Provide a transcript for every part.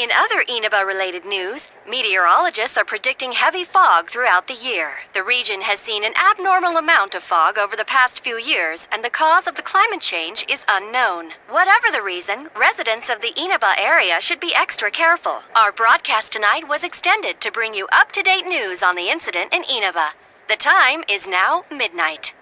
In other Inaba-related news, meteorologists are predicting heavy fog throughout the year. The region has seen an abnormal amount of fog over the past few years, and the cause of the climate change is unknown. Whatever the reason, residents of the Inaba area should be extra careful. Our broadcast tonight was extended to bring you up-to-date news on the incident in Inaba. The time is now midnight.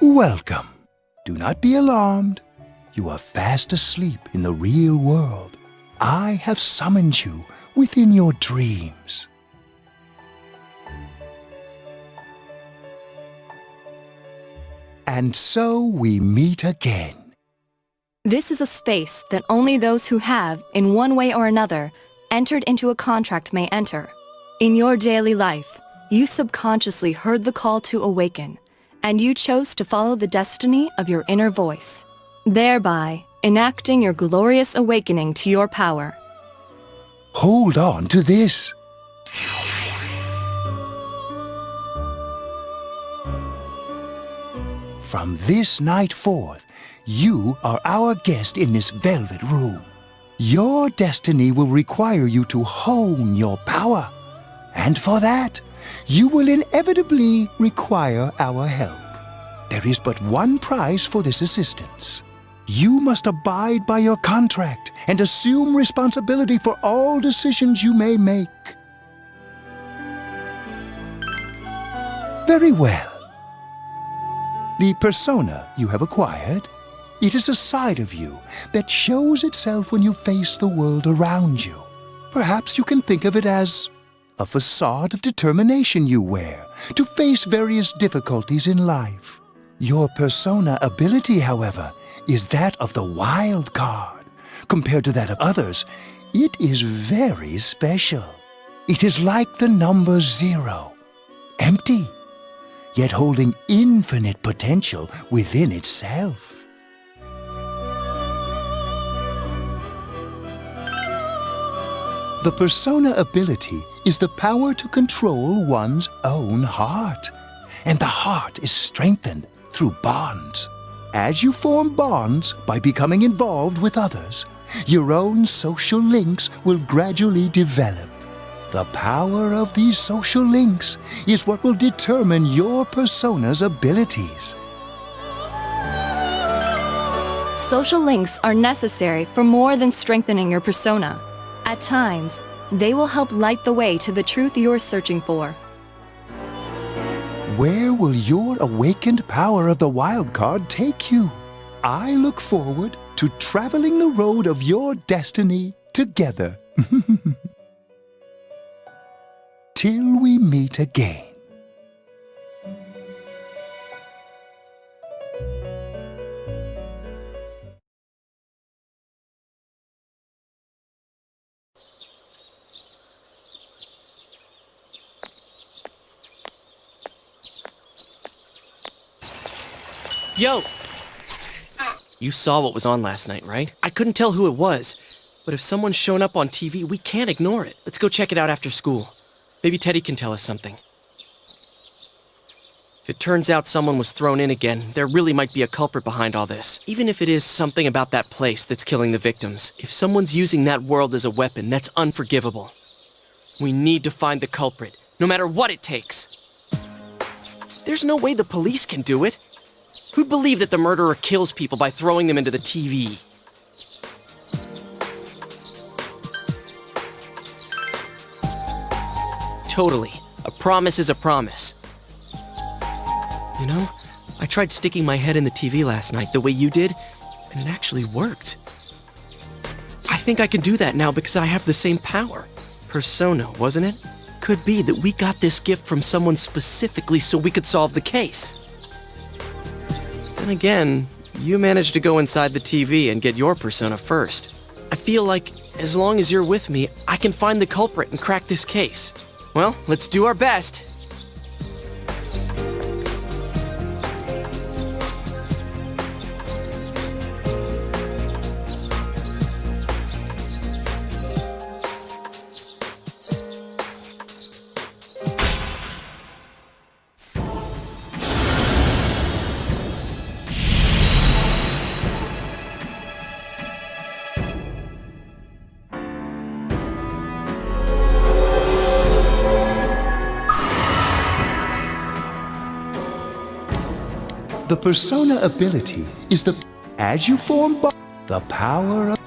Welcome. Do not be alarmed. You are fast asleep in the real world. I have summoned you within your dreams. And so we meet again. This is a space that only those who have, in one way or another, entered into a contract may enter. In your daily life, you subconsciously heard the call to awaken, and you chose to follow the destiny of your inner voice, thereby enacting your glorious awakening to your power. Hold on to this. From this night forth, you are our guest in this velvet room. Your destiny will require you to hone your power, and for that, you will inevitably require our help. There is but one price for this assistance. You must abide by your contract and assume responsibility for all decisions you may make. Very well. The persona you have acquired, it is a side of you that shows itself when you face the world around you. Perhaps you can think of it as a facade of determination you wear to face various difficulties in life. Your persona ability, however, is that of the wild card. Compared to that of others, it is very special. It is like the number 0, empty, yet holding infinite potential within itself. The persona ability is the power to control one's own heart, and the heart is strengthened through bonds. As you form bonds by becoming involved with others, your own social links will gradually develop. The power of these social links is what will determine your persona's abilities. Social links are necessary for more than strengthening your persona. At times, they will help light the way to the truth you're searching for. Where will your awakened power of the wild card take you? I look forward to traveling the road of your destiny together. Till we meet again. Yo! You saw what was on last night, right? I couldn't tell who it was, but if someone's shown up on TV, we can't ignore it. Let's go check it out after school. Maybe Teddy can tell us something. If it turns out someone was thrown in again, there really might be a culprit behind all this. Even if it is something about that place that's killing the victims. If someone's using that world as a weapon, that's unforgivable. We need to find the culprit, no matter what it takes. There's no way the police can do it. Who'd believe that the murderer kills people by throwing them into the TV? Totally. A promise is a promise. You know, I tried sticking my head in the TV last night the way you did, and it actually worked. I think I can do that now because I have the same power. Persona, wasn't it? Could be that we got this gift from someone specifically so we could solve the case. Then again, you managed to go inside the TV and get your persona first. I feel like as long as you're with me, I can find the culprit and crack this case. Well, let's do our best. The persona ability is as you form the power of...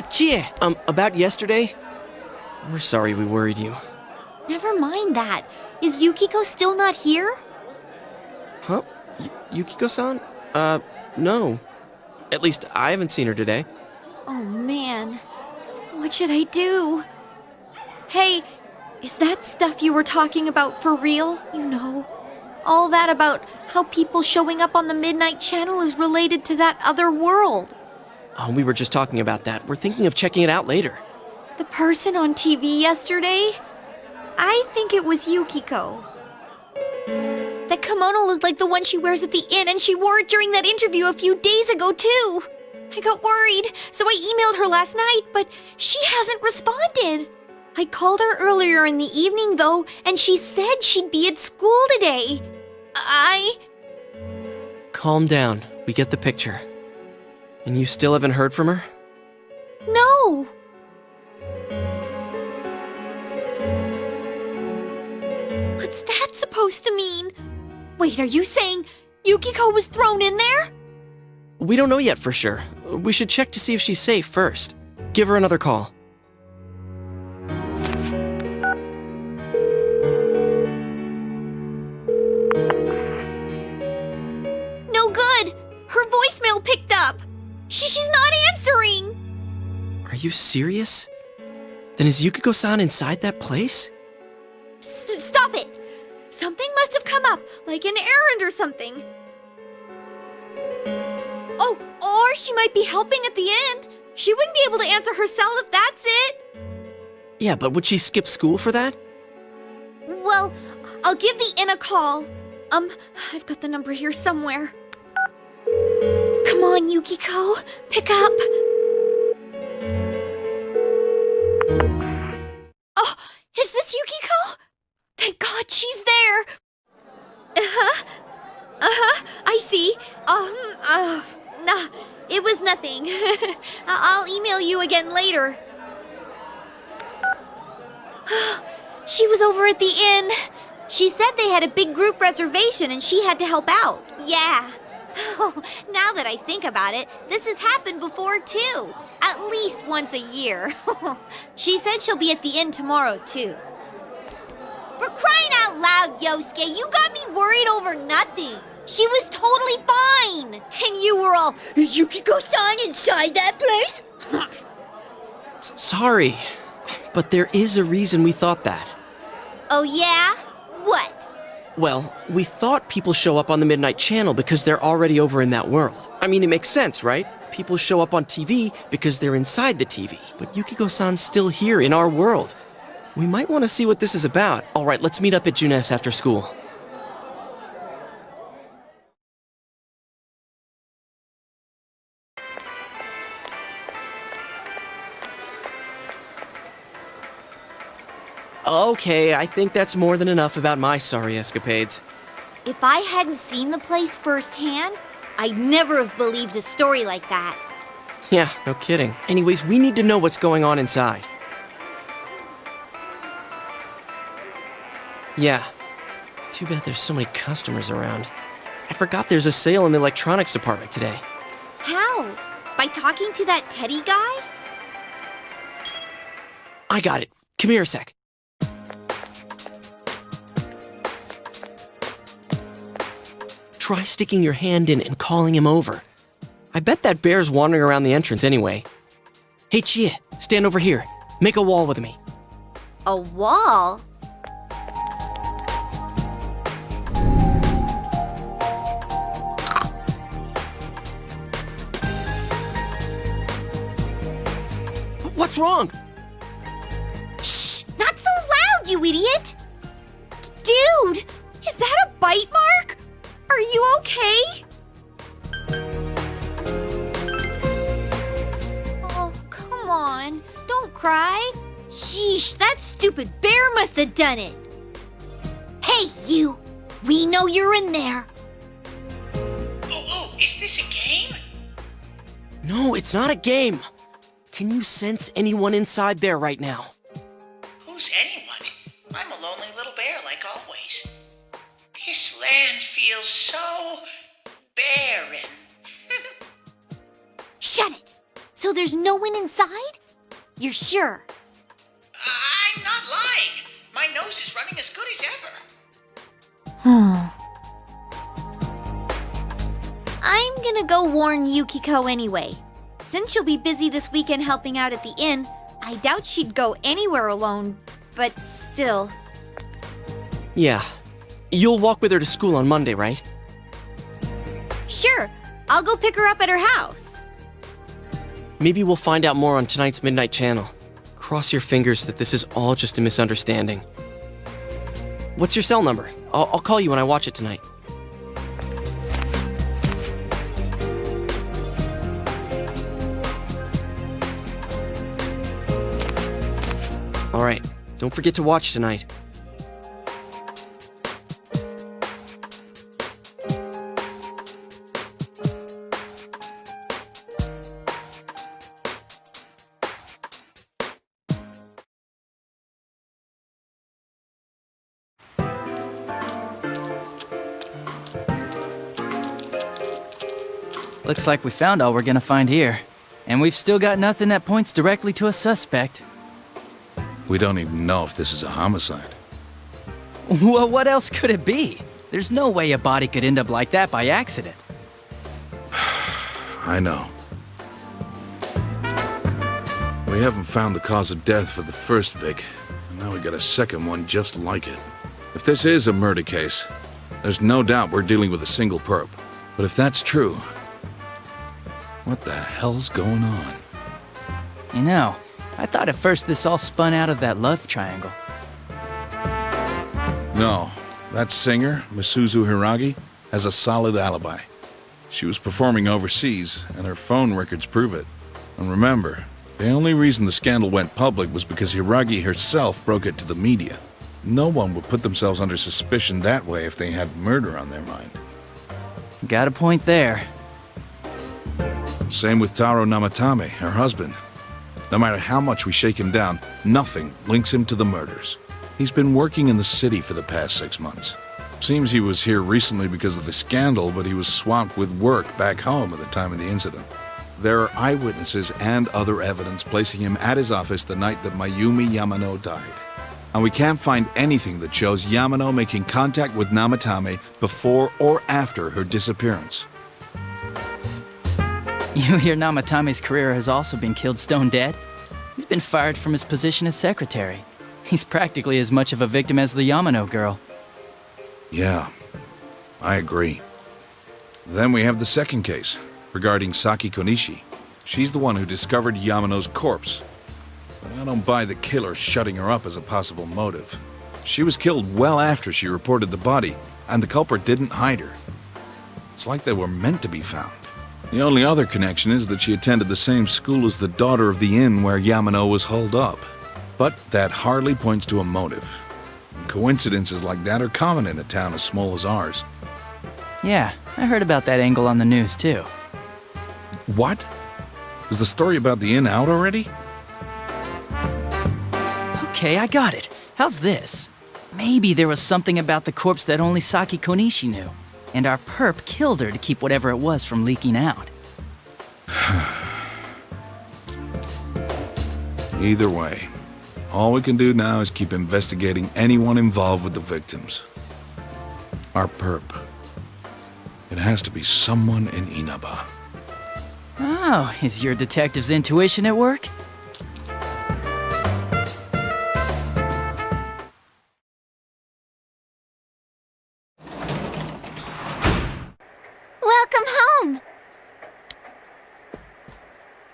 Chie, about yesterday? We're sorry we worried you. Never mind that. Is Yukiko still not here? Huh? Yukiko-san? No. At least I haven't seen her today. Oh man. What should I do? Hey, is that stuff you were talking about for real? You know, all that about how people showing up on the Midnight Channel is related to that other world. Oh, we were just talking about that. We're thinking of checking it out later. The person on TV yesterday? I think it was Yukiko. That kimono looked like the one she wears at the inn, and she wore it during that interview a few days ago, too. I got worried, so I emailed her last night, but she hasn't responded. I called her earlier in the evening, though, and she said she'd be at school today. Calm down. We get the picture. And you still haven't heard from her? No. What's that supposed to mean? Wait, are you saying Yukiko was thrown in there? We don't know yet for sure. We should check to see if she's safe first. Give her another call. No good. Her voicemail picked up. She's not answering. Are you serious? Then is Yukiko-san inside that place? Stop it. Something must have come up, like an errand or something. Oh, or she might be helping at the inn. She wouldn't be able to answer herself if that's it. Yeah, but would she skip school for that? Well, I'll give the inn a call. I've got the number here somewhere. Come on, Yukiko. Pick up. Oh, is this Yukiko? Thank God she's there. I see. Nah, it was nothing. I'll email you again later. She was over at the inn. She said they had a big group reservation and she had to help out. Yeah. Now that I think about it, this has happened before too. At least once a year. She said she'll be at the inn tomorrow too. For crying out loud, Yosuke, you got me worried over nothing. She was totally fine. And you were all, is Yukiko-san inside that place? Sorry, but there is a reason we thought that. Oh yeah? What? Well, we thought people show up on the Midnight Channel because they're already over in that world. I mean, it makes sense, right? People show up on TV because they're inside the TV. But Yukiko-san's still here in our world. We might want to see what this is about. All right, let's meet up at Junes after school. Okay, I think that's more than enough about my sorry escapades. If I hadn't seen the place firsthand, I'd never have believed a story like that. Yeah, no kidding. Anyways, we need to know what's going on inside. Yeah. Too bad there's so many customers around. I forgot there's a sale in the electronics department today. How? By talking to that Teddy guy? I got it. Come here a sec. Try sticking your hand in and calling him over. I bet that bear's wandering around the entrance anyway. Hey, Chia, stand over here. Make a wall with me. A wall? What's wrong? Shh! Not so loud, you idiot! Dude! Is that a bite mark? Are you okay? Oh, come on. Don't cry. Sheesh, that stupid bear must have done it. Hey, you! We know you're in there. Oh, is this a game? No, it's not a game. Can you sense anyone inside there right now? Who's anyone? I'm a lonely little bear like always. This land feels so barren. Shut it! So there's no one inside? You're sure? I'm not lying. My nose is running as good as ever. I'm gonna go warn Yukiko anyway. Since she'll be busy this weekend helping out at the inn, I doubt she'd go anywhere alone, but still. Yeah. You'll walk with her to school on Monday, right? Sure, I'll go pick her up at her house. Maybe we'll find out more on tonight's Midnight Channel. Cross your fingers that this is all just a misunderstanding. What's your cell number? I'll call you when I watch it tonight. All right, don't forget to watch tonight. Looks like we found all we're gonna find here. And we've still got nothing that points directly to a suspect. We don't even know if this is a homicide. Well, what else could it be? There's no way a body could end up like that by accident. I know. We haven't found the cause of death for the first Vic, and now we got a second one just like it. If this is a murder case, there's no doubt we're dealing with a single perp. But if that's true, what the hell's going on? You know, I thought at first this all spun out of that love triangle. No, that singer, Misuzu Hiragi, has a solid alibi. She was performing overseas, and her phone records prove it. And remember, the only reason the scandal went public was because Hiragi herself broke it to the media. No one would put themselves under suspicion that way if they had murder on their mind. Got a point there. Same with Taro Namatame, her husband. No matter how much we shake him down, nothing links him to the murders. He's been working in the city for the past 6 months. Seems he was here recently because of the scandal, but he was swamped with work back home at the time of the incident. There are eyewitnesses and other evidence placing him at his office the night that Mayumi Yamano died. And we can't find anything that shows Yamano making contact with Namatame before or after her disappearance. You hear Namatame's career has also been killed stone dead? He's been fired from his position as secretary. He's practically as much of a victim as the Yamano girl. Yeah, I agree. Then we have the second case, regarding Saki Konishi. She's the one who discovered Yamano's corpse. But I don't buy the killer shutting her up as a possible motive. She was killed well after she reported the body, and the culprit didn't hide her. It's like they were meant to be found. The only other connection is that she attended the same school as the daughter of the inn where Yamano was holed up. But that hardly points to a motive. Coincidences like that are common in a town as small as ours. Yeah, I heard about that angle on the news too. What? Is the story about the inn out already? Okay, I got it. How's this? Maybe there was something about the corpse that only Saki Konishi knew, and our perp killed her to keep whatever it was from leaking out. Either way, all we can do now is keep investigating anyone involved with the victims. Our perp. It has to be someone in Inaba. Oh, is your detective's intuition at work? Welcome home!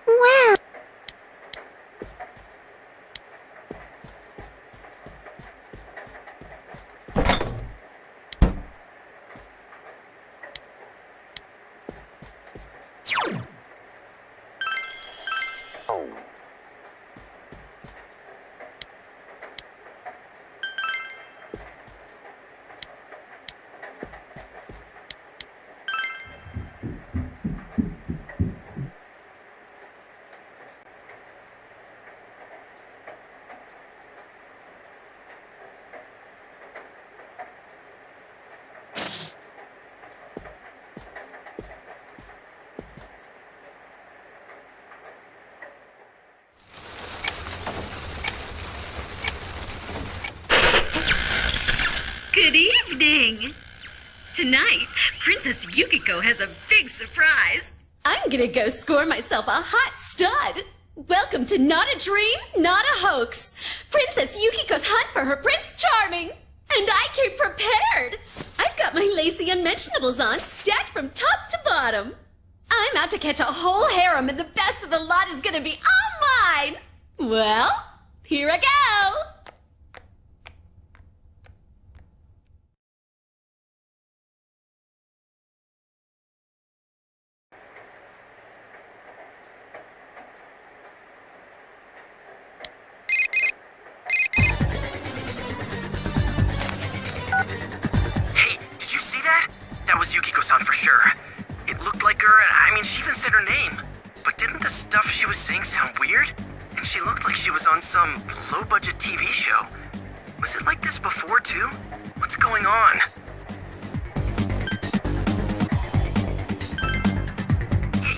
Wow! Good evening! Tonight, Princess Yukiko has a big surprise. I'm gonna go score myself a hot stud. Welcome to Not a Dream, Not a Hoax. Princess Yukiko's hunt for her Prince Charming. And I came prepared. I've got my lacy unmentionables on, stacked from top to bottom. I'm out to catch a whole harem, and the best of the lot is gonna be all mine. Well, here I go. Did you see that? That was Yukiko-san for sure. It looked like her, I mean, she even said her name. But didn't the stuff she was saying sound weird? And she looked like she was on some low-budget TV show. Was it like this before, too? What's going on?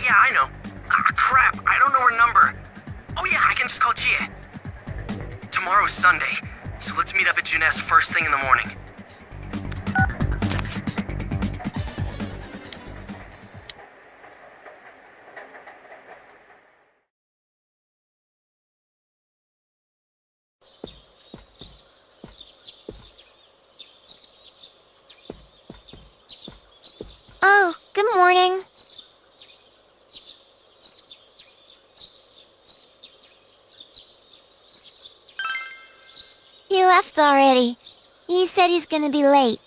Yeah, I know. Crap, I don't know her number. Oh yeah, I can just call Chie. Tomorrow's Sunday, so let's meet up at Junes first thing in the morning. Oh, good morning. He left already. He said he's gonna be late.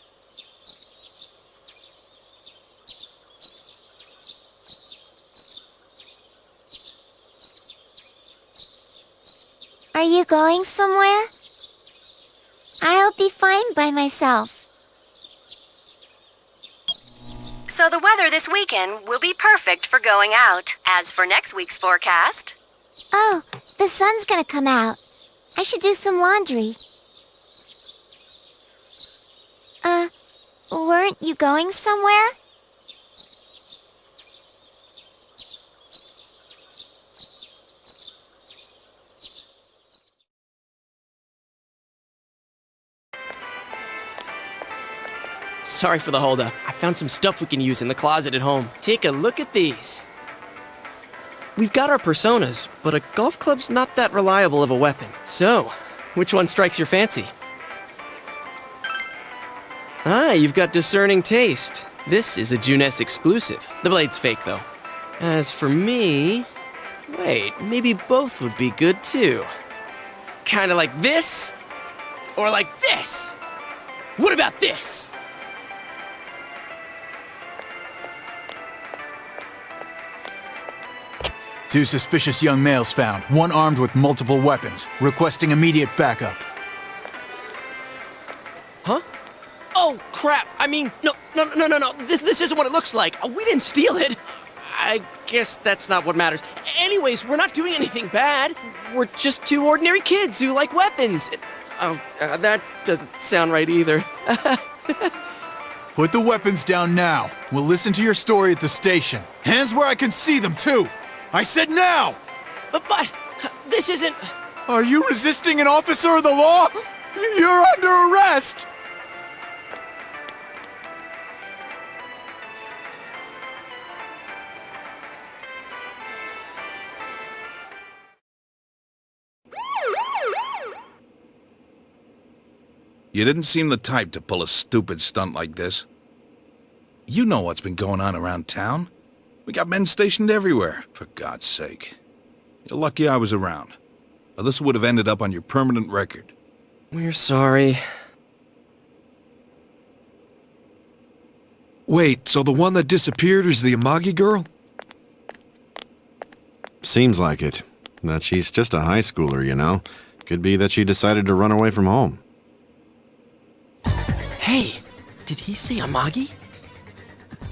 Are you going somewhere? I'll be fine by myself. So the weather this weekend will be perfect for going out. As for next week's forecast... Oh, the sun's gonna come out. I should do some laundry. Weren't you going somewhere? Sorry for the holdup. I found some stuff we can use in the closet at home. Take a look at these. We've got our personas, but a golf club's not that reliable of a weapon. So, which one strikes your fancy? Ah, you've got discerning taste. This is a Junes exclusive. The blade's fake, though. As for me... Wait, maybe both would be good, too. Kinda like this? Or like this? What about this? 2 suspicious young males found, one armed with multiple weapons, requesting immediate backup. Huh? Oh, crap! I mean, no. This isn't what it looks like. We didn't steal it. I guess that's not what matters. Anyways, we're not doing anything bad. We're just 2 ordinary kids who like weapons. Oh, that doesn't sound right either. Put the weapons down now. We'll listen to your story at the station. Hands where I can see them, too! I said now! But this isn't... Are you resisting an officer of the law? You're under arrest! You didn't seem the type to pull a stupid stunt like this. You know what's been going on around town. We got men stationed everywhere, for God's sake. You're lucky I was around, or this would have ended up on your permanent record. We're sorry. Wait, so the one that disappeared is the Amagi girl? Seems like it. That she's just a high schooler, you know. Could be that she decided to run away from home. Hey, did he say Amagi?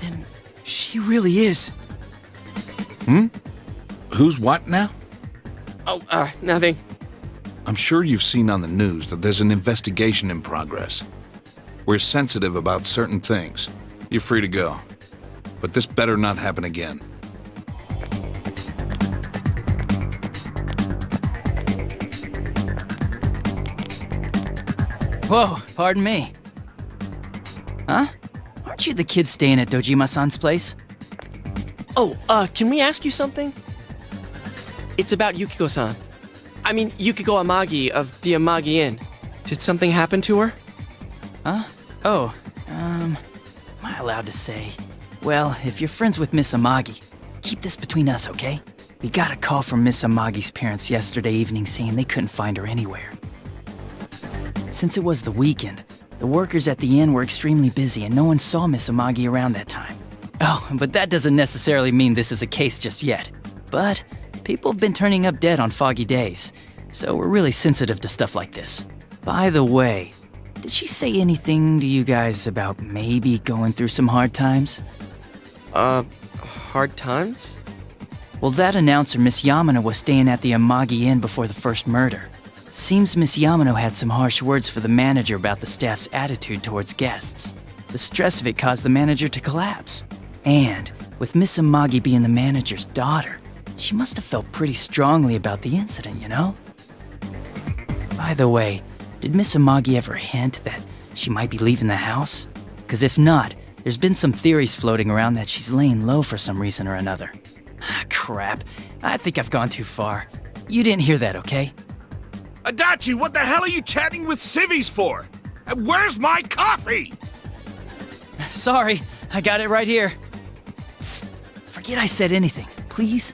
Then she really is. Who's what now? Oh, nothing. I'm sure you've seen on the news that there's an investigation in progress. We're sensitive about certain things. You're free to go. But this better not happen again. Whoa, pardon me. Huh? Aren't you the kid staying at Dojima-san's place? Oh, can we ask you something? It's about Yukiko-san. I mean, Yukiko Amagi of the Amagi Inn. Did something happen to her? Huh? Oh, am I allowed to say? Well, if you're friends with Miss Amagi, keep this between us, okay? We got a call from Miss Amagi's parents yesterday evening saying they couldn't find her anywhere. Since it was the weekend, the workers at the inn were extremely busy and no one saw Miss Amagi around that time. Oh, but that doesn't necessarily mean this is a case just yet. But people have been turning up dead on foggy days, so we're really sensitive to stuff like this. By the way, did she say anything to you guys about maybe going through some hard times? Hard times? Well, that announcer, Miss Yamano, was staying at the Amagi Inn before the first murder. Seems Miss Yamano had some harsh words for the manager about the staff's attitude towards guests. The stress of it caused the manager to collapse. And with Miss Amagi being the manager's daughter, she must have felt pretty strongly about the incident, you know? By the way, did Miss Amagi ever hint that she might be leaving the house? 'Cause if not, there's been some theories floating around that she's laying low for some reason or another. Crap, I think I've gone too far. You didn't hear that, okay? Adachi, what the hell are you chatting with civvies for? And where's my coffee? Sorry, I got it right here. Psst, forget I said anything, please.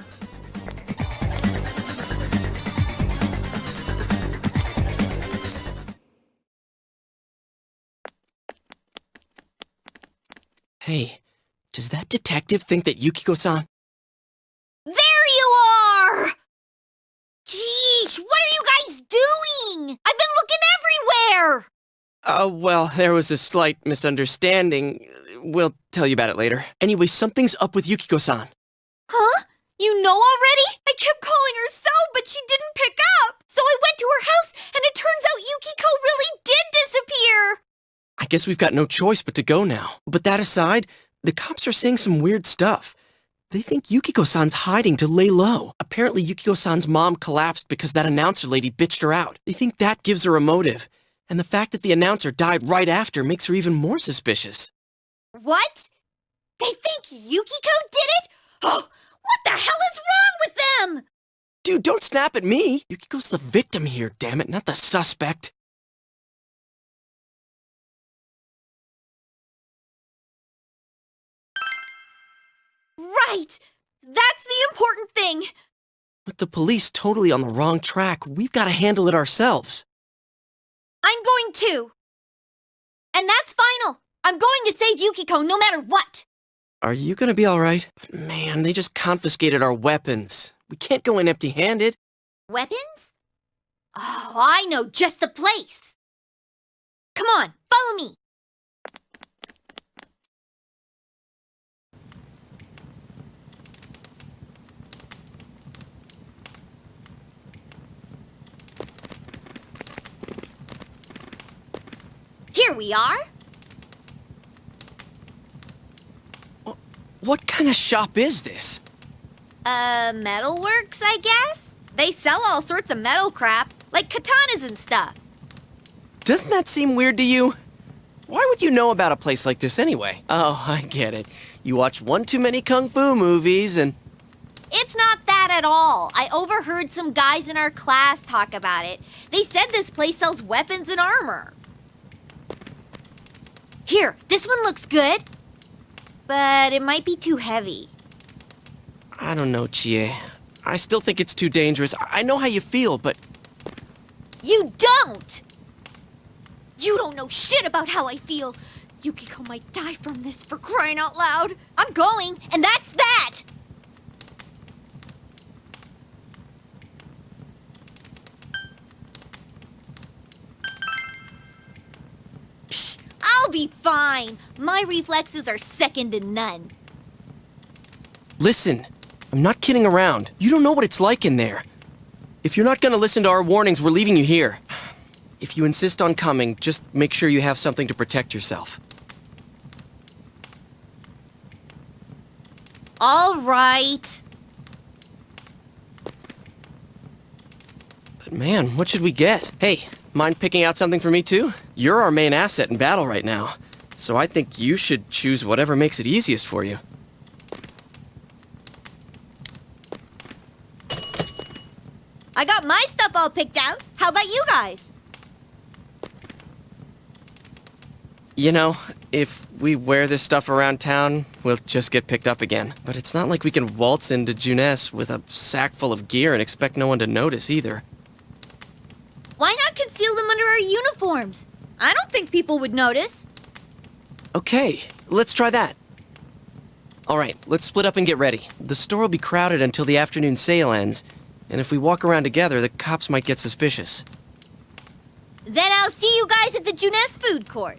Hey, does that detective think that Yukiko-san... There you are! Jeez, what are you guys doing? I've been looking everywhere! Well, there was a slight misunderstanding. We'll tell you about it later. Anyway, something's up with Yukiko-san. Huh? You know already? I kept calling her so, but she didn't pick up. So I went to her house, and it turns out Yukiko really did disappear. I guess we've got no choice but to go now. But that aside, the cops are saying some weird stuff. They think Yukiko-san's hiding to lay low. Apparently Yukiko-san's mom collapsed because that announcer lady bitched her out. They think that gives her a motive. And the fact that the announcer died right after makes her even more suspicious. What? They think Yukiko did it? Oh, what the hell is wrong with them? Dude, don't snap at me. Yukiko's the victim here, damn it, not the suspect. Right! That's the important thing! With the police totally on the wrong track, we've got to handle it ourselves. I'm going to! And that's final! I'm going to save Yukiko no matter what! Are you gonna be alright? But man, they just confiscated our weapons. We can't go in empty-handed. Weapons? Oh, I know just the place. Come on, follow me. Here we are. What kind of shop is this? Metalworks, I guess? They sell all sorts of metal crap, like katanas and stuff. Doesn't that seem weird to you? Why would you know about a place like this anyway? Oh, I get it. You watch one too many kung fu movies and... It's not that at all. I overheard some guys in our class talk about it. They said this place sells weapons and armor. Here, this one looks good, but it might be too heavy. I don't know, Chie. I still think it's too dangerous. I know how you feel, but... You don't! You don't know shit about how I feel. Yukiko might die from this, for crying out loud. I'm going, and that's that! Psh, I'll be fine. My reflexes are second to none. Listen, I'm not kidding around. You don't know what it's like in there. If you're not gonna listen to our warnings, we're leaving you here. If you insist on coming, just make sure you have something to protect yourself. All right. But man, what should we get? Hey, mind picking out something for me too? You're our main asset in battle right now, so I think you should choose whatever makes it easiest for you. I got my stuff all picked out. How about you guys? You know, if we wear this stuff around town, we'll just get picked up again. But it's not like we can waltz into Junes with a sack full of gear and expect no one to notice either. Why not conceal them under our uniforms? I don't think people would notice. Okay, let's try that. All right, let's split up and get ready. The store will be crowded until the afternoon sale ends, and if we walk around together, the cops might get suspicious. Then I'll see you guys at the Junes food court.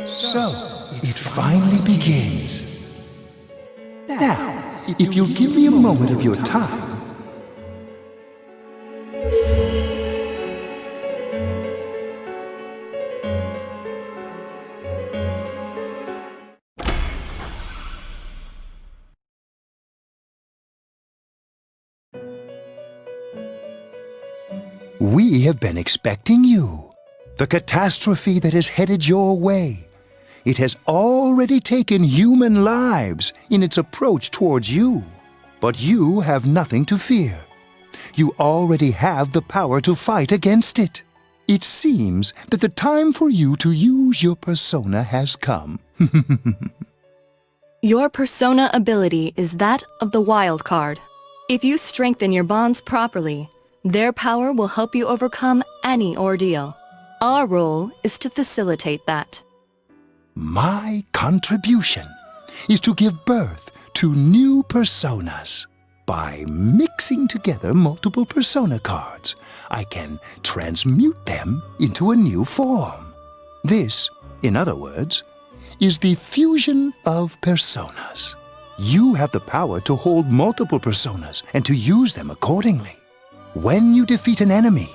So, it finally begins. Now, if you'll give me a moment of your time. We have been expecting you. The catastrophe that is headed your way. It has already taken human lives in its approach towards you. But you have nothing to fear. You already have the power to fight against it. It seems that the time for you to use your persona has come. Your persona ability is that of the wild card. If you strengthen your bonds properly, their power will help you overcome any ordeal. Our role is to facilitate that. My contribution is to give birth to new personas. By mixing together multiple persona cards, I can transmute them into a new form. This, in other words, is the fusion of personas. You have the power to hold multiple personas and to use them accordingly. When you defeat an enemy,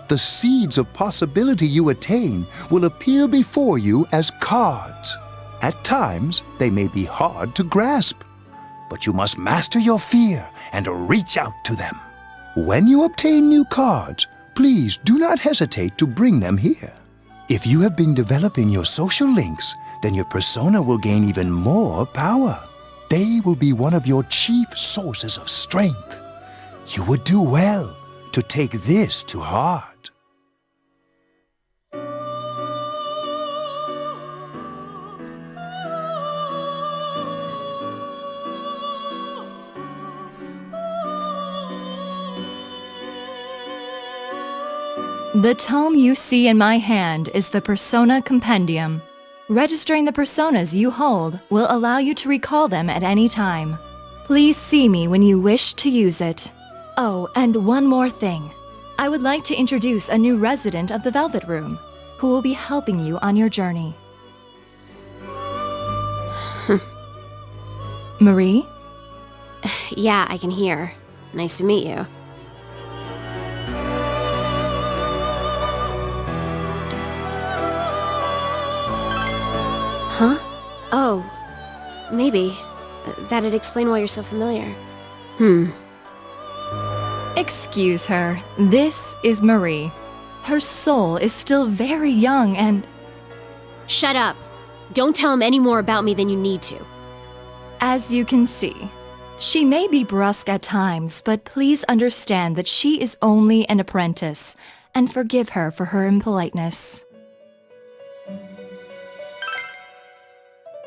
the seeds of possibility you attain will appear before you as cards. At times, they may be hard to grasp, but you must master your fear and reach out to them. When you obtain new cards, please do not hesitate to bring them here. If you have been developing your social links, then your persona will gain even more power. They will be one of your chief sources of strength. You would do well to take this to heart. The tome you see in my hand is the Persona Compendium. Registering the personas you hold will allow you to recall them at any time. Please see me when you wish to use it. Oh, and one more thing. I would like to introduce a new resident of the Velvet Room, who will be helping you on your journey. Marie? Yeah, I can hear. Nice to meet you. Huh? Oh, maybe. That'd explain why you're so familiar. Excuse her. This is Marie. Her soul is still very young and... Shut up. Don't tell him any more about me than you need to. As you can see, she may be brusque at times, but please understand that she is only an apprentice, and forgive her for her impoliteness.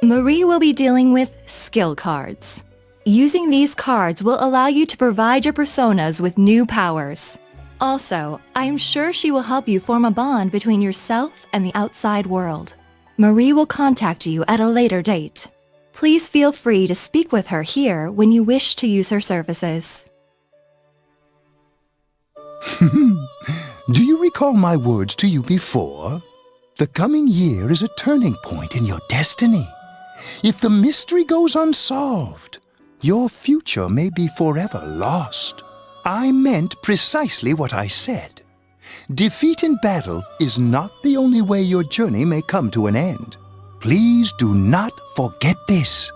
Marie will be dealing with skill cards. Using these cards will allow you to provide your personas with new powers. Also, I am sure she will help you form a bond between yourself and the outside world. Marie will contact you at a later date. Please feel free to speak with her here when you wish to use her services. Do you recall my words to you before? The coming year is a turning point in your destiny. If the mystery goes unsolved, your future may be forever lost. I meant precisely what I said. Defeat in battle is not the only way your journey may come to an end. Please do not forget this.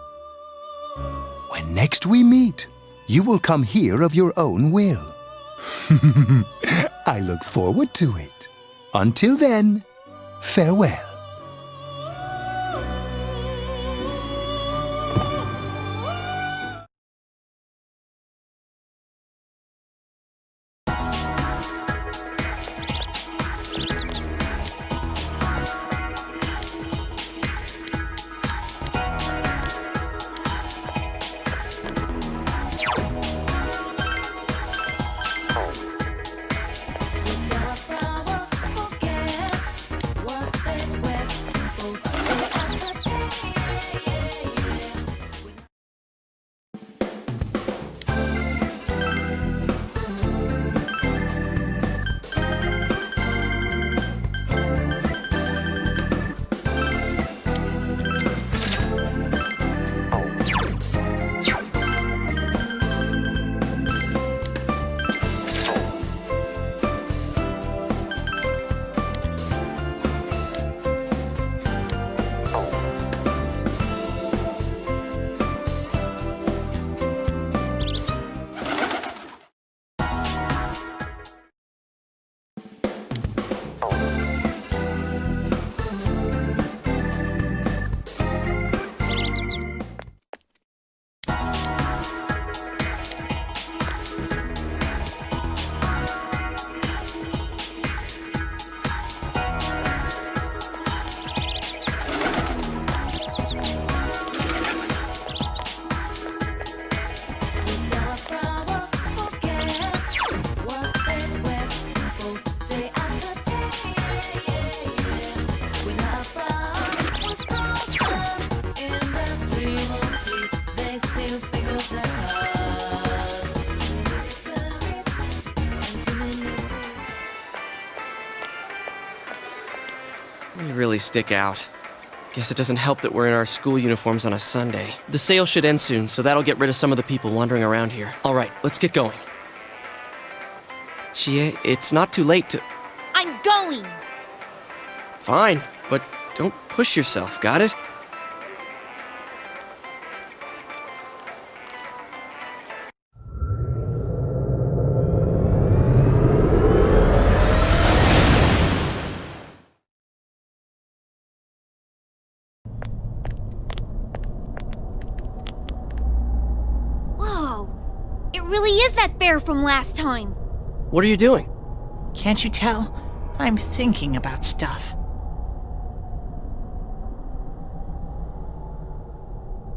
When next we meet, you will come here of your own will. I look forward to it. Until then, farewell. We really stick out. Guess it doesn't help that we're in our school uniforms on a Sunday. The sale should end soon, so that'll get rid of some of the people wandering around here. All right, let's get going. Chie, it's not too late to... I'm going! Fine, but don't push yourself, got it? Whoa! It really is that bear from last time. What are you doing? Can't you tell? I'm thinking about stuff.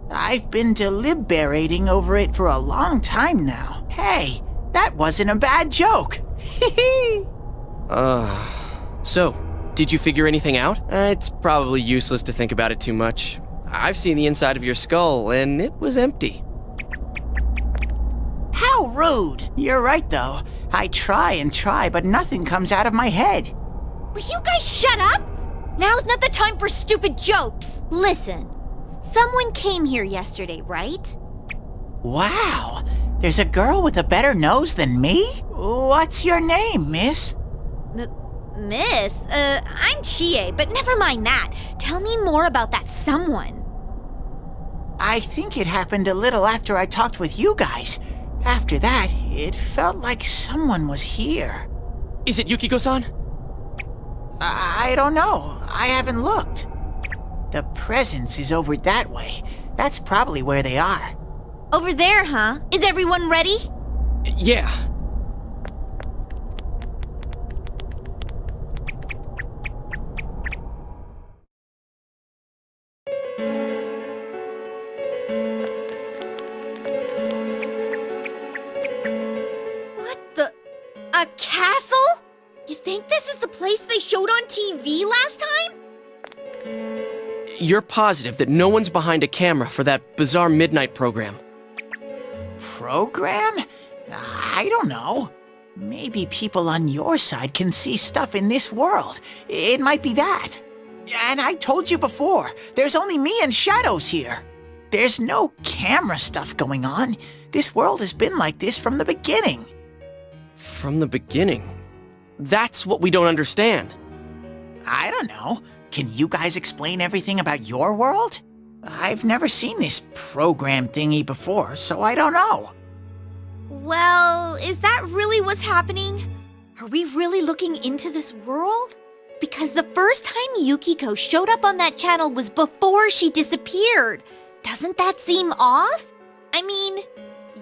I've been deliberating over it for a long time now. Hey, that wasn't a bad joke. So, did you figure anything out? It's probably useless to think about it too much. I've seen the inside of your skull, and it was empty. How rude! You're right, though. I try and try, but nothing comes out of my head. Will you guys shut up? Now's not the time for stupid jokes. Listen, someone came here yesterday, right? Wow! There's a girl with a better nose than me? What's your name, miss? Miss? I'm Chie, but never mind that. Tell me more about that someone. I think it happened a little after I talked with you guys. After that, it felt like someone was here. Is it Yukiko-san? I don't know. I haven't looked. The presence is over that way. That's probably where they are. Over there, huh? Is everyone ready? Yeah. A castle? You think this is the place they showed on TV last time? You're positive that no one's behind a camera for that bizarre midnight program? Program? I don't know. Maybe people on your side can see stuff in this world. It might be that. And I told you before, there's only me and Shadows here. There's no camera stuff going on. This world has been like this from the beginning. From the beginning? That's what we don't understand. I don't know. Can you guys explain everything about your world? I've never seen this program thingy before, so I don't know. Well, is that really what's happening? Are we really looking into this world? Because the first time Yukiko showed up on that channel was before she disappeared. Doesn't that seem off? I mean,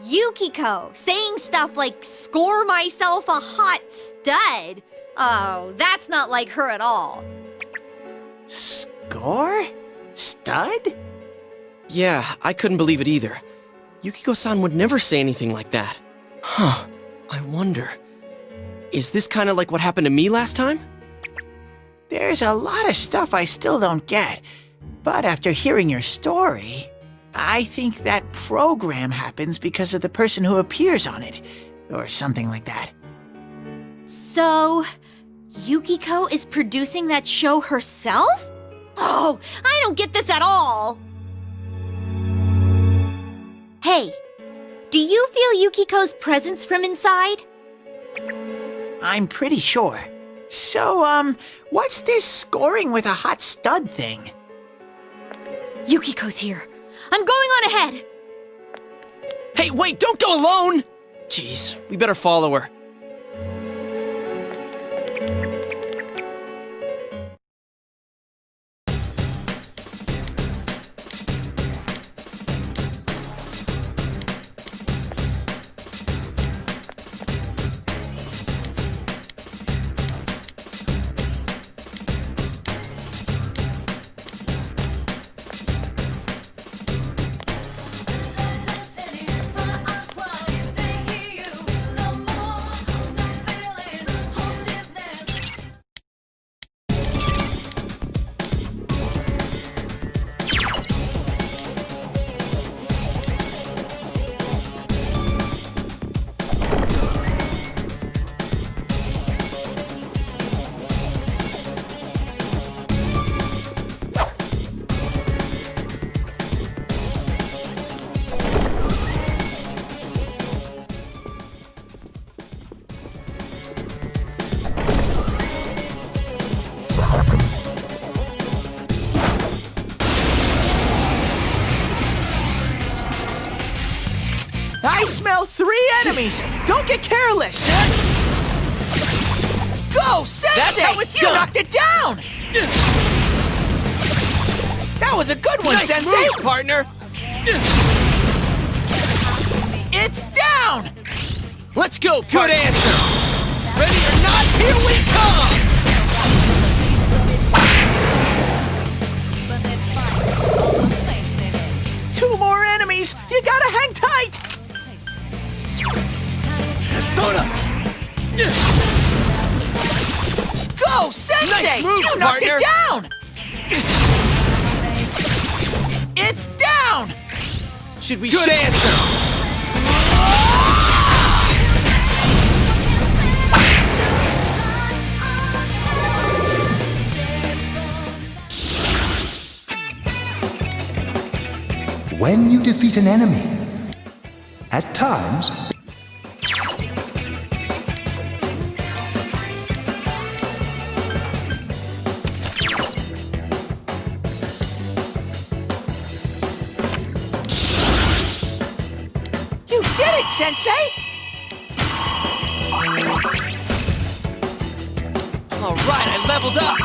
Yukiko saying stuff like, "Score myself a hot stud." Oh, that's not like her at all. Score? Stud? Yeah, I couldn't believe it either. Yukiko-san would never say anything like that. Huh, I wonder. Is this kind of like what happened to me last time? There's a lot of stuff I still don't get, but after hearing your story, I think that program happens because of the person who appears on it, or something like that. So, Yukiko is producing that show herself? Oh, I don't get this at all! Hey, do you feel Yukiko's presence from inside? I'm pretty sure. So, what's this scoring with a hot stud thing? Yukiko's here. I'm going on ahead. Hey, wait, don't go alone! Jeez, we better follow her. enemies! Don't get careless! Go, Sensei! That's how it's you done. knocked it down! That was a good one, Nice Sensei! moves, partner! It's down! Let's go, good answer! Ready or not, here we come! Two more enemies! You gotta hang tight! Soda! Go, Sensei! Nice moves, you knocked partner. it down! It's down! Should we Good answer! When you defeat an enemy, at times, You did it, Sensei! All right, I leveled up!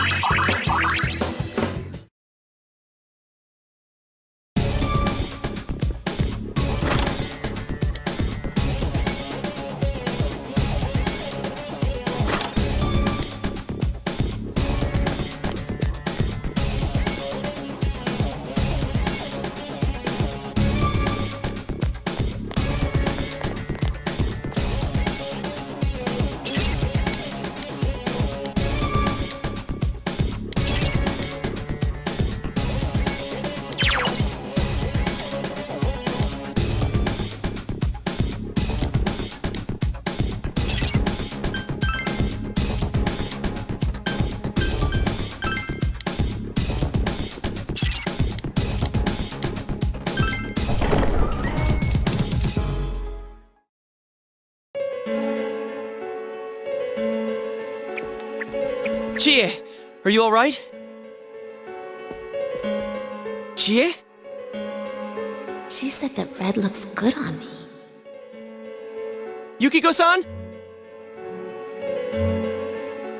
Chie, are you all right? Chie? She said that red looks good on me. Yukiko-san?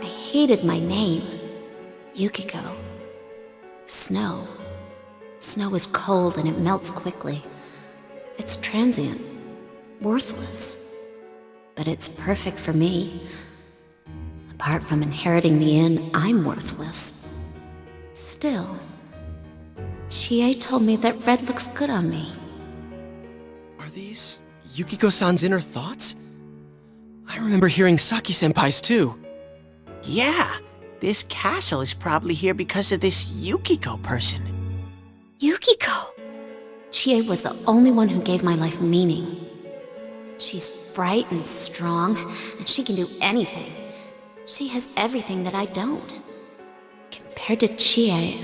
I hated my name. Yukiko. Snow. Snow is cold and it melts quickly. It's transient. Worthless. But it's perfect for me. Apart from inheriting the inn, I'm worthless. Still, Chie told me that red looks good on me. Are these Yukiko-san's inner thoughts? I remember hearing Saki-senpai's too. Yeah, this castle is probably here because of this Yukiko person. Yukiko! Chie was the only one who gave my life meaning. She's bright and strong, and she can do anything. She has everything that I don't. Compared to Chie,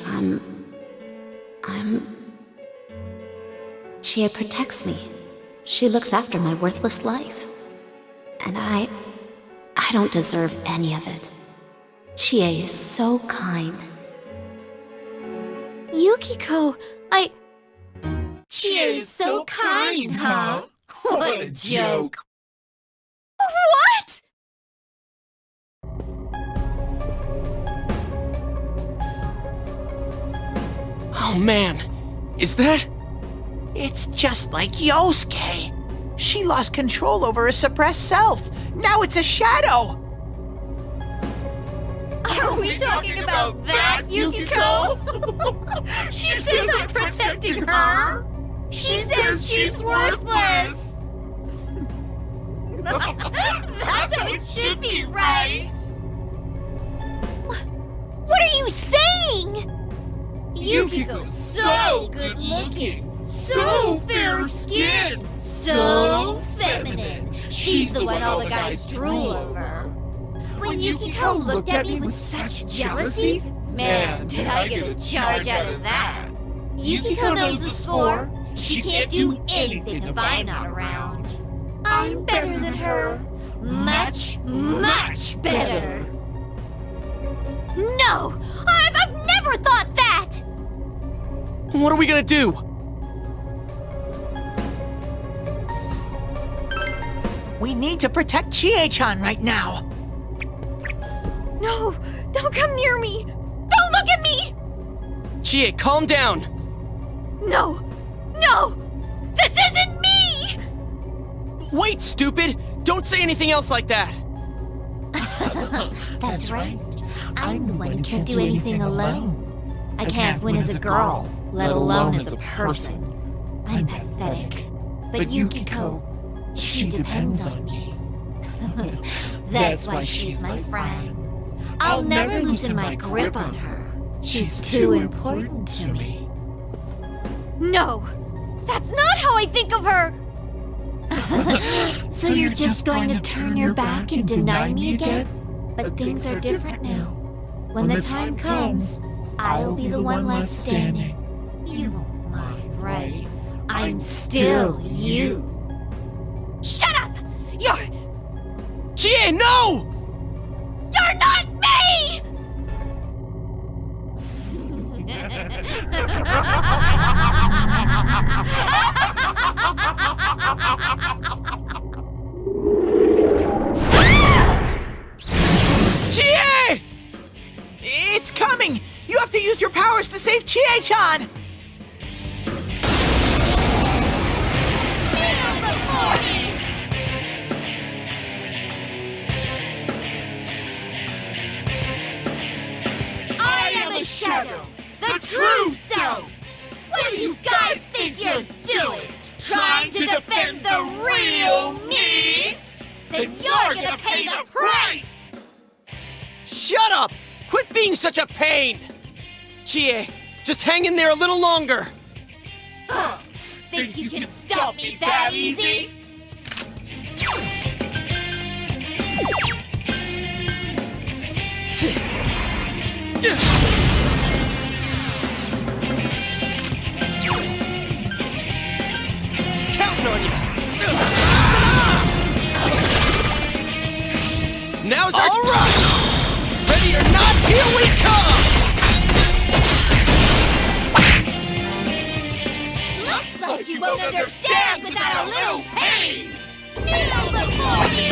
Chie protects me. She looks after my worthless life. And I don't deserve any of it. Chie is so kind. Yukiko, Chie is so kind, huh? What a joke. What? Oh man, is that? It's just like Yosuke. She lost control over her suppressed self. Now it's a shadow. Are we talking about that, Yukiko? She says I'm protecting her. She says she's worthless. That's how it should be, right? What are you saying? Yukiko's so good looking, so fair skinned, so feminine. She's the one all the guys drool over. When Yukiko looked at me with such jealousy, man, did I get a charge out of that. Yukiko knows the score. She can't do anything if I'm not around. I'm better than her. Much, much better. No! I've never thought that! What are we gonna do? We need to protect Chie-chan right now. No, don't come near me. Don't look at me. Chie, calm down. No, no, this isn't me. Wait, stupid! Don't say anything else like that! That's right. I'm the one who can't do anything alone. I can't win as a girl, let alone as a person. I'm pathetic. But Yukiko, she depends on me. That's why she's my friend. I'll never loosen my grip on her. She's too important to me. No, that's not how I think of her. So you're just going to turn your back and deny me again? But things are different now. When the time comes, I'll be the one left standing. You won't mind, right? I'm still you. Shut up! You're Chie, no! You're not me! Chie! It's coming! You have to use your powers to save Chie-chan! I am a shadow, the true self. What do you guys think you're doing? Trying to defend the real me? Then you're gonna pay the price! Shut up! Quit being such a pain! Chie, just hang in there a little longer! Think you can stop me that easy? Counting on you! Now's our run! Ready or not, here we come! Looks like you won't understand without a little pain! Kneel before me!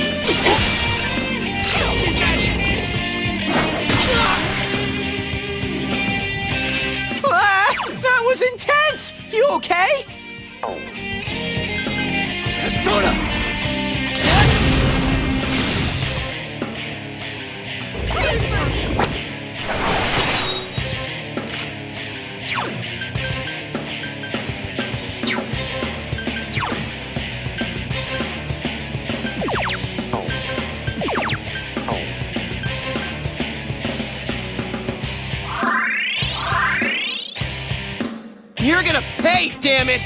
That was intense! You okay? Sorta! You're gonna pay, damn it!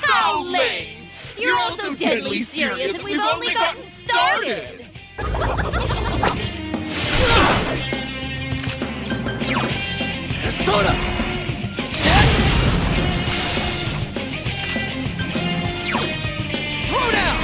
How lame! You're all so deadly serious and we've only gotten started! Soda! Throw down!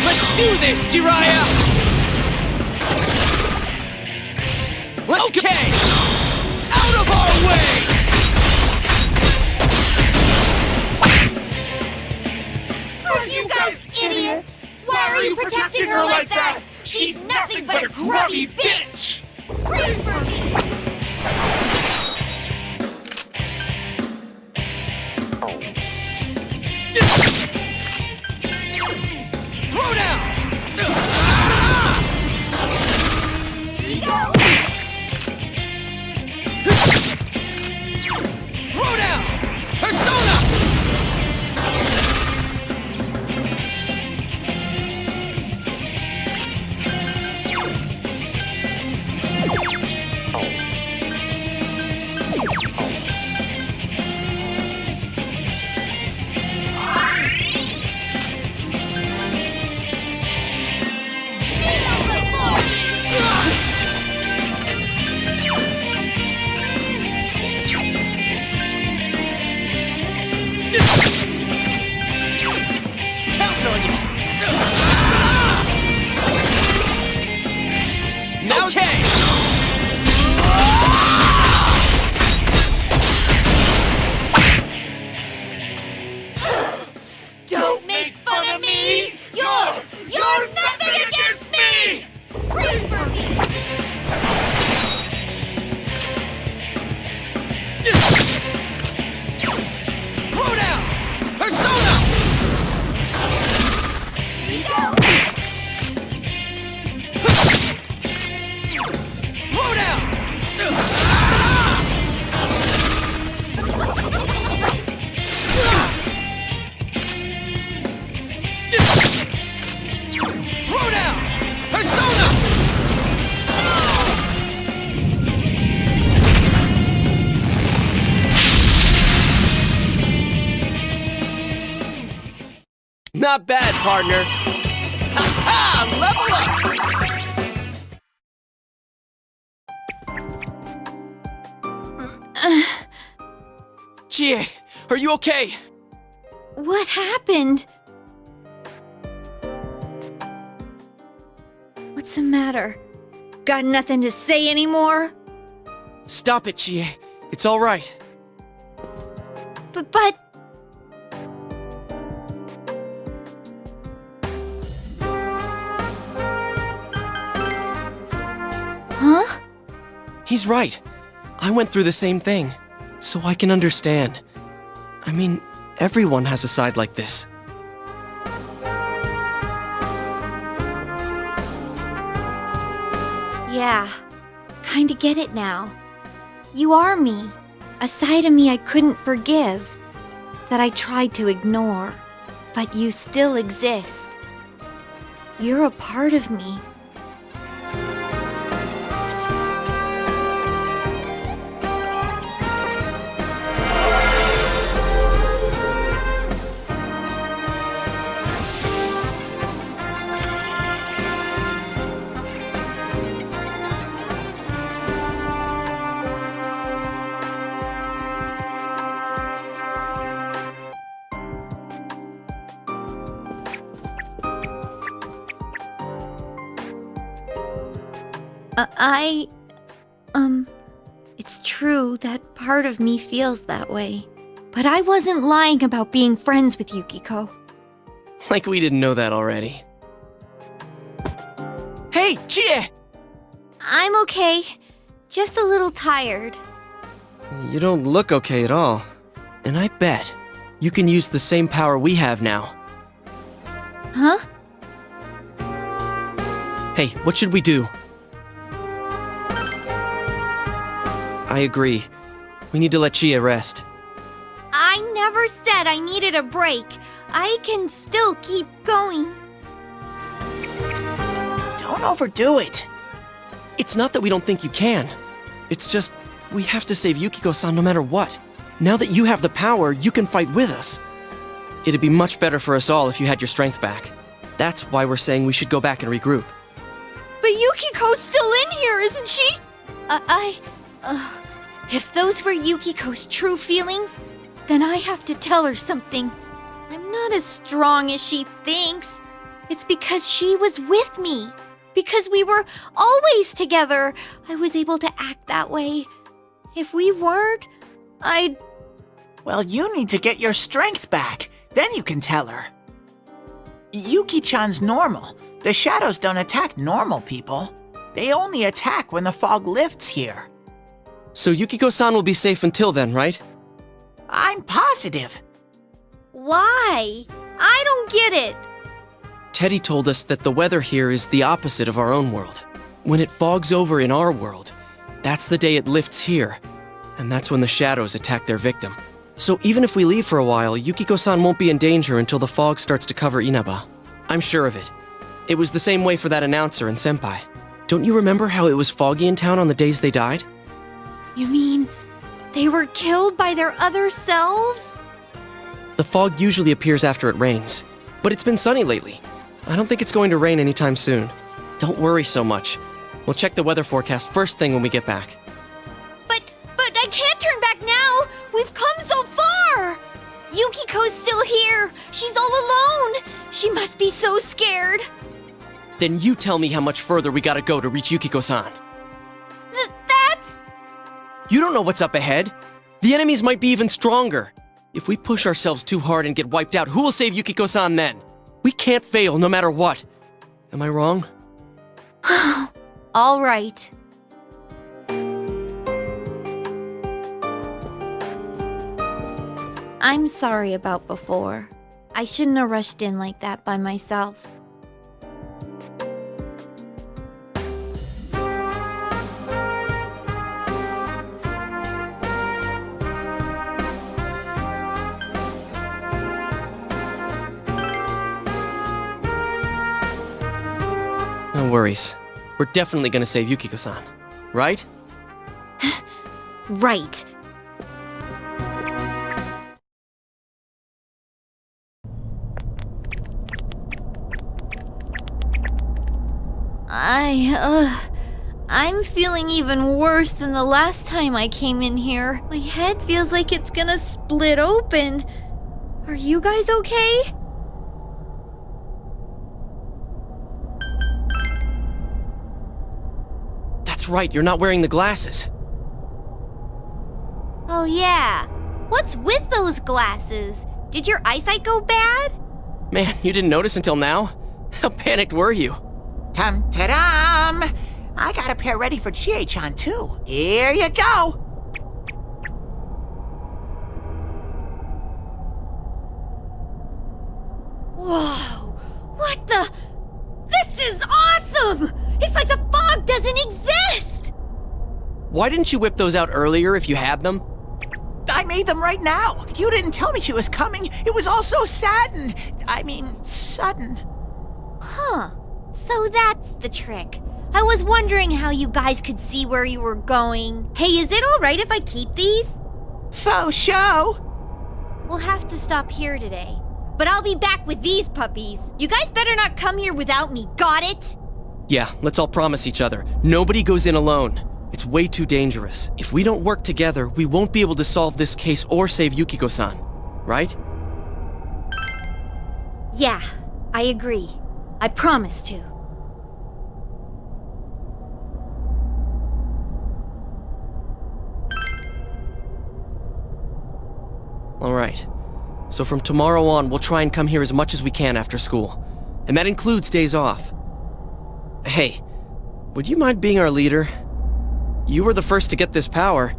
Let's do this, Jiraiya! Let's go! Out of our way! Are you guys idiots? Why are you protecting her like that? She's nothing but a grubby bitch! Scream for me! Throw down! Here you go! Throw down! Persona! Not bad, partner. Ha-ha! Level up! Chie, are you okay? What happened? What's the matter? Got nothing to say anymore? Stop it, Chie. It's all right. But... Huh? He's right. I went through the same thing, so I can understand. I mean, everyone has a side like this. Yeah, kinda get it now. You are me. A side of me I couldn't forgive, that I tried to ignore. But you still exist. You're a part of me. It's true that part of me feels that way. But I wasn't lying about being friends with Yukiko. Like we didn't know that already. Hey, Chie! I'm okay. Just a little tired. You don't look okay at all. And I bet you can use the same power we have now. Huh? Hey, what should we do? I agree. We need to let Chie rest. I never said I needed a break. I can still keep going. Don't overdo it. It's not that we don't think you can. It's just, we have to save Yukiko-san no matter what. Now that you have the power, you can fight with us. It'd be much better for us all if you had your strength back. That's why we're saying we should go back and regroup. But Yukiko's still in here, isn't she? If those were Yukiko's true feelings, then I have to tell her something. I'm not as strong as she thinks. It's because she was with me. Because we were always together. I was able to act that way. If we weren't, I'd... Well, you need to get your strength back. Then you can tell her. Yuki-chan's normal. The shadows don't attack normal people. They only attack when the fog lifts here. So Yukiko-san will be safe until then, right? I'm positive. Why? I don't get it. Teddy told us that the weather here is the opposite of our own world. When it fogs over in our world, that's the day it lifts here. And that's when the shadows attack their victim. So even if we leave for a while, Yukiko-san won't be in danger until the fog starts to cover Inaba. I'm sure of it. It was the same way for that announcer and Senpai. Don't you remember how it was foggy in town on the days they died? You mean they were killed by their other selves? The fog usually appears after it rains, but it's been sunny lately. I don't think it's going to rain anytime soon. Don't worry so much. We'll check the weather forecast first thing when we get back. But I can't turn back now! We've come so far! Yukiko's still here! She's all alone! She must be so scared! Then you tell me how much further we gotta go to reach Yukiko-san. That's... You don't know what's up ahead. The enemies might be even stronger. If we push ourselves too hard and get wiped out, who will save Yukiko-san then? We can't fail no matter what. Am I wrong? All right. I'm sorry about before. I shouldn't have rushed in like that by myself. No worries. We're definitely gonna save Yukiko-san, right? Right. I'm feeling even worse than the last time I came in here. My head feels like it's gonna split open. Are you guys okay? That's right, you're not wearing the glasses. Oh yeah. What's with those glasses? Did your eyesight go bad? Man, you didn't notice until now? How panicked were you? Tum-ta-dum! I got a pair ready for Chie-chan, too. Here you go! Whoa! What the? This is awesome! It's like the fog doesn't exist! Why didn't you whip those out earlier if you had them? I made them right now. You didn't tell me she was coming. It was all so sudden. Huh. So that's the trick. I was wondering how you guys could see where you were going. Hey, is it alright if I keep these? Faux show! We'll have to stop here today. But I'll be back with these puppies. You guys better not come here without me, got it? Yeah, let's all promise each other. Nobody goes in alone. It's way too dangerous. If we don't work together, we won't be able to solve this case or save Yukiko-san. Right? Yeah, I agree. I promise to. Alright. So from tomorrow on, we'll try and come here as much as we can after school. And that includes days off. Hey, would you mind being our leader? You were the first to get this power,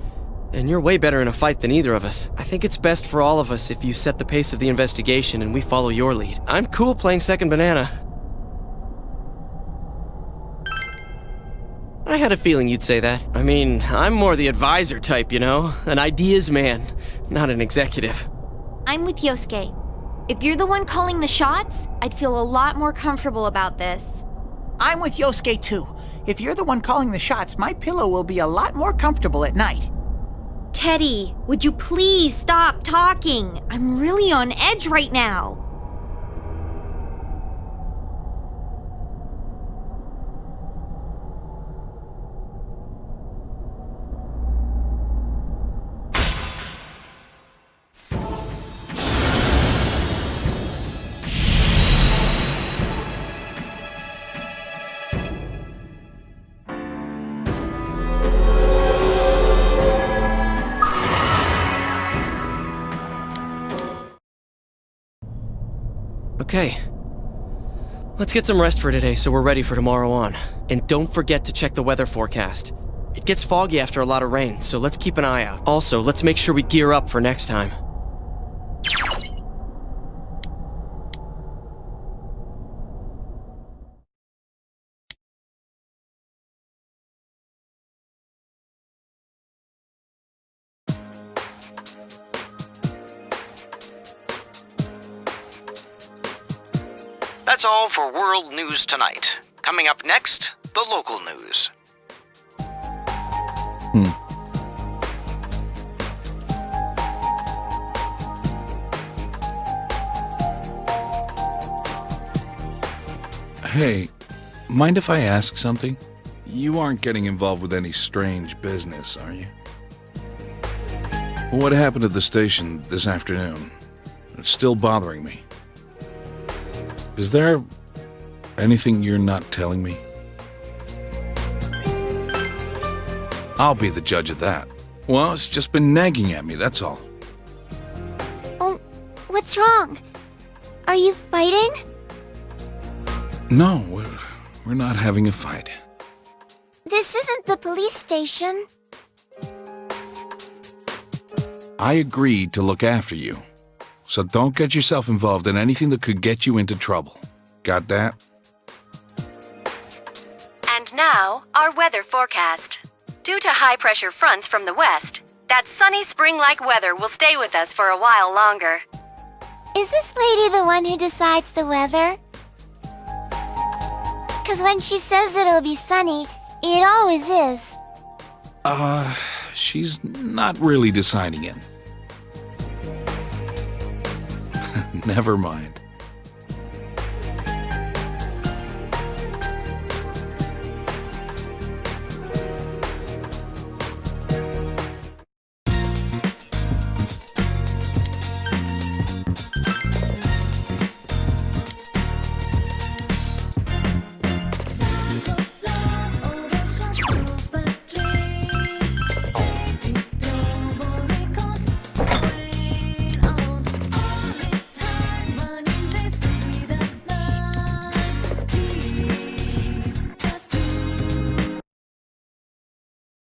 and you're way better in a fight than either of us. I think it's best for all of us if you set the pace of the investigation and we follow your lead. I'm cool playing second banana. I had a feeling you'd say that. I mean, I'm more the advisor type, you know? An ideas man, not an executive. I'm with Yosuke. If you're the one calling the shots, I'd feel a lot more comfortable about this. I'm with Yosuke, too. If you're the one calling the shots, my pillow will be a lot more comfortable at night. Teddy, would you please stop talking? I'm really on edge right now. Okay. Let's get some rest for today so we're ready for tomorrow on. And don't forget to check the weather forecast. It gets foggy after a lot of rain, so let's keep an eye out. Also, let's make sure we gear up for next time. That's all for World News Tonight. Coming up next, the local news. Hey, mind if I ask something? You aren't getting involved with any strange business, are you? What happened at the station this afternoon? It's still bothering me. Is there anything you're not telling me? I'll be the judge of that. Well, it's just been nagging at me, that's all. Oh, what's wrong? Are you fighting? No, we're not having a fight. This isn't the police station. I agreed to look after you. So don't get yourself involved in anything that could get you into trouble. Got that? And now, our weather forecast. Due to high-pressure fronts from the west, that sunny spring-like weather will stay with us for a while longer. Is this lady the one who decides the weather? 'Cause when she says it'll be sunny, it always is. She's not really deciding it. Never mind.